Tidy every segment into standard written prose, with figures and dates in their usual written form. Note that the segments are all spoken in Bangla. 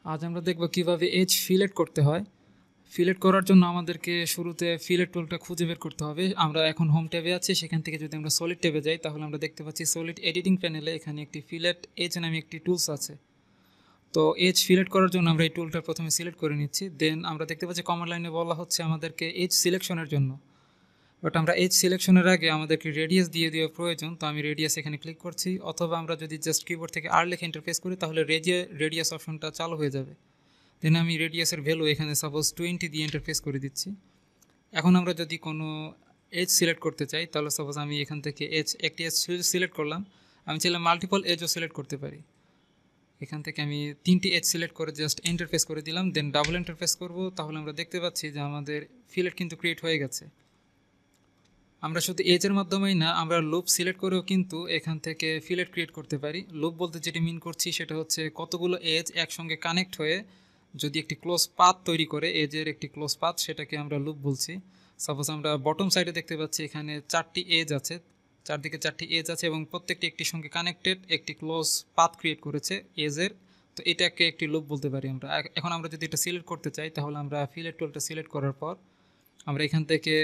আজ আমরা দেখব কিভাবে এজ ফিলেট করতে হয়। ফিলেট করার জন্য আমাদেরকে শুরুতে ফিলেট টুলটা খুঁজে বের করতে হবে। আমরা এখন হোম ট্যাবে আছি, সেখান থেকে যদি আমরা সলিড ট্যাবে যাই তাহলে আমরা দেখতে পাচ্ছি সলিড এডিটিং প্যানেলে এখানে একটি ফিলেট এজ নামে একটি টুলস আছে। তো এজ ফিলেট করার জন্য আমরা এই টুলটা প্রথমে সিলেক্ট করে নিচ্ছি। দেন আমরা দেখতে পাচ্ছি কমান্ড লাইনে বলা হচ্ছে আমাদেরকে এজ সিলেকশনের জন্য, বাট আমরা এজ সিলেকশনের আগে আমাদেরকে রেডিয়াস দিয়ে দেওয়া প্রয়োজন। তো আমি রেডিয়াস এখানে ক্লিক করছি, অথবা আমরা যদি জাস্ট কিবোর্ড থেকে আর লেখে ইন্টারফেস করি তাহলে রেডিয়াস অপশনটা চালু হয়ে যাবে। দেন আমি রেডিয়াসের ভ্যালু এখানে সাপোজ 20 দিয়ে ইন্টারফেস করে দিচ্ছি। এখন আমরা যদি কোনো এজ সিলেক্ট করতে চাই তাহলে সাপোজ আমি এখান থেকে একটি এজ সিলেক্ট করলাম। আমি চাইলে মাল্টিপল এজও সিলেক্ট করতে পারি। এখান থেকে আমি 3টি এজ সিলেক্ট করে জাস্ট ইন্টারফেস করে দিলাম, দেন ডাবল ইন্টারফেস করব। তাহলে আমরা দেখতে পাচ্ছি যে আমাদের ফিলেট কিন্তু ক্রিয়েট হয়ে গেছে। আমরা শুধু এজের মাধ্যমেই না, আমরা লুপ সিলেক্ট করেও কিন্তু এখান থেকে ফিলেট ক্রিয়েট করতে পারি। লুপ বলতে যেটি মিন করছি সেটা হচ্ছে কতগুলো এজ একসঙ্গে কানেক্ট হয়ে যদি একটি ক্লোজ পাথ তৈরি করে, এজের একটি ক্লোজ পাথ, সেটাকে আমরা লুপ বলছি। সাপোজ আমরা বটম সাইডে দেখতে পাচ্ছি এখানে 4টি এজ আছে, চারদিকে 4টি এজ আছে এবং প্রত্যেকটি একটির সঙ্গে কানেক্টেড একটি ক্লোজ পাথ ক্রিয়েট করেছে এজের। তো এটাকে একটি লুপ বলতে পারি আমরা। এখন আমরা যদি এটা সিলেক্ট করতে চাই তাহলে আমরা ফিলেট টুলটা সিলেক্ট করার পর আমরা এখান থেকে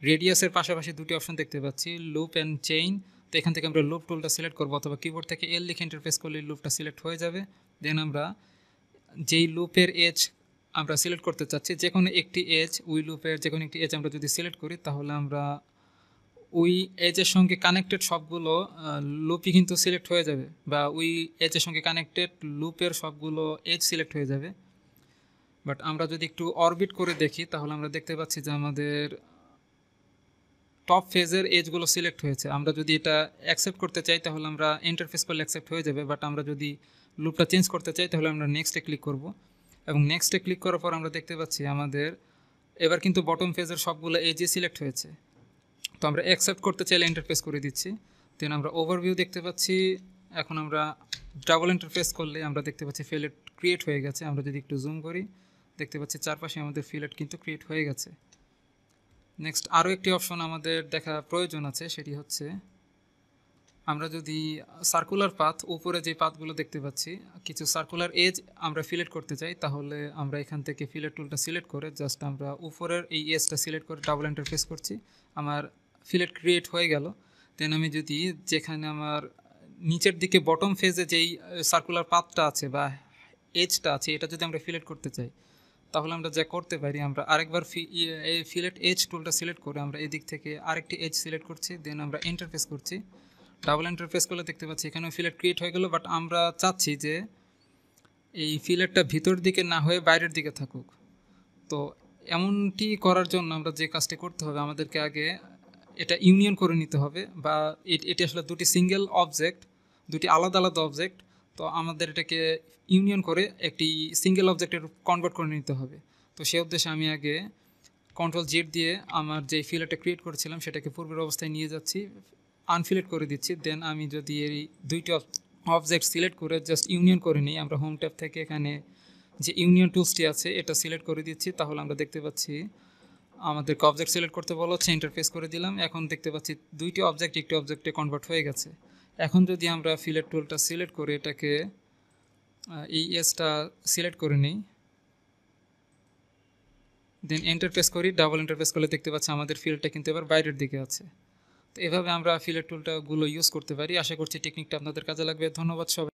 রেডিয়াসের পাশাপাশি দুটি অপশন দেখতে পাচ্ছি, লুপ অ্যান্ড চেইন। তো এখান থেকে আমরা লুপ টুলটা সিলেক্ট করবো, অথবা কিবোর্ড থেকে এল লিখে ইন্টারফেস করলে লুপটা সিলেক্ট হয়ে যাবে। দেন আমরা যেই লুপের এজ আমরা সিলেক্ট করতে চাচ্ছি, যে কোনো একটি এজ, ওই লুপের যে কোনো একটি এজ আমরা যদি সিলেক্ট করি তাহলে আমরা ওই এজের সঙ্গে কানেক্টেড সবগুলো লুপই কিন্তু সিলেক্ট হয়ে যাবে, বা ওই এজের সঙ্গে কানেক্টেড লুপের সবগুলো এজ সিলেক্ট হয়ে যাবে। বাট আমরা যদি একটু অরবিট করে দেখি তাহলে আমরা দেখতে পাচ্ছি যে আমাদের টপ ফেজের এজগুলো সিলেক্ট হয়েছে। আমরা যদি এটা অ্যাকসেপ্ট করতে চাই তাহলে আমরা ইন্টারফেস করলে অ্যাকসেপ্ট হয়ে যাবে, বাট আমরা যদি লুপটা চেঞ্জ করতে চাই তাহলে আমরা নেক্সটে ক্লিক করব, এবং নেক্সটে ক্লিক করার পর আমরা দেখতে পাচ্ছি আমাদের এবার কিন্তু বটম ফেজের সবগুলো এজই সিলেক্ট হয়েছে। তো আমরা অ্যাকসেপ্ট করতে চাইলে ইন্টারফেস করে দিচ্ছি। দেন আমরা ওভারভিউ দেখতে পাচ্ছি। এখন আমরা ডাবল ইন্টারফেস করলে আমরা দেখতে পাচ্ছি ফিলেট ক্রিয়েট হয়ে গেছে। আমরা যদি একটু জুম করি দেখতে পাচ্ছি চারপাশে আমাদের ফিলেট কিন্তু ক্রিয়েট হয়ে গেছে। নেক্সট আরও একটি অপশন আমাদের দেখা প্রয়োজন আছে, সেটি হচ্ছে আমরা যদি সার্কুলার পাথ, উপরে যে পাথগুলো দেখতে পাচ্ছি কিছু সার্কুলার এজ আমরা ফিলেট করতে চাই, তাহলে আমরা এখান থেকে ফিলেট টুলটা সিলেক্ট করে জাস্ট আমরা উপরের এই এজটা সিলেক্ট করে ডাবল ইন্টারফেস করছি, আমার ফিলেট ক্রিয়েট হয়ে গেল। দেন আমি যদি যেখানে আমার নিচের দিকে বটম ফেজে যেই সার্কুলার পাথটা আছে বা এজটা আছে, এটা যদি আমরা ফিলেট করতে চাই তাহলে আমরা যা করতে পারি, আমরা আরেকবার এই ফিলেট এজ টুলটা সিলেক্ট করে আমরা এদিক থেকে আরেকটি এজ সিলেক্ট করছি, দেন আমরা ইন্টারফেস করছি। ডাবল ইন্টারফেস করলে দেখতে পাচ্ছি এখানেও ফিলেট ক্রিয়েট হয়ে গেল, বাট আমরা চাচ্ছি যে এই ফিলেটটা ভিতর দিকে না হয়ে বাইরের দিকে থাকুক। তো এমনটি করার জন্য আমরা যে কাজটি করতে হবে, আমাদেরকে আগে এটা ইউনিয়ন করে নিতে হবে, বা এটি আসলে দুটি সিঙ্গেল অবজেক্ট, দুটি আলাদা আলাদা অবজেক্ট। তো আমাদের এটাকে ইউনিয়ন করে একটি সিঙ্গেল অবজেক্টের কনভার্ট করে নিতে হবে। তো সেই উদ্দেশ্যে আমি আগে কন্ট্রোল জেড দিয়ে আমার যে ফিলেটটা ক্রিয়েট করেছিলাম সেটাকে পূর্বের অবস্থায় নিয়ে যাচ্ছি, আনফিলেট করে দিচ্ছি। দেন আমি যদি এই দুইটি অবজেক্ট সিলেক্ট করে জাস্ট ইউনিয়ন করে নিই, আমরা হোম ট্যাব থেকে এখানে যে ইউনিয়ন টুলসটি আছে এটা সিলেক্ট করে দিচ্ছি, তাহলে আমরা দেখতে পাচ্ছি আমাদেরকে অবজেক্ট সিলেক্ট করতে বলা হচ্ছে, ইন্টারফেস করে দিলাম। এখন দেখতে পাচ্ছি দুইটি অবজেক্ট একটি অবজেক্টে কনভার্ট হয়ে গেছে। এখন যদি আমরা ফিলেট টুলটা সিলেক্ট করে এটাকে এই এজটা সিলেক্ট করে নিই, দেন ইন্টারফেস করি, ডাবল ইন্টারফেস করলে দেখতে পাচ্ছি আমাদের ফিল্ডটা কিন্তু এবার বাইরের দিকে আছে। তো এভাবে আমরা ফিলেট টুলটাগুলো ইউজ করতে পারি। আশা করছি টেকনিকটা আপনাদের কাজে লাগবে। ধন্যবাদ সবাই।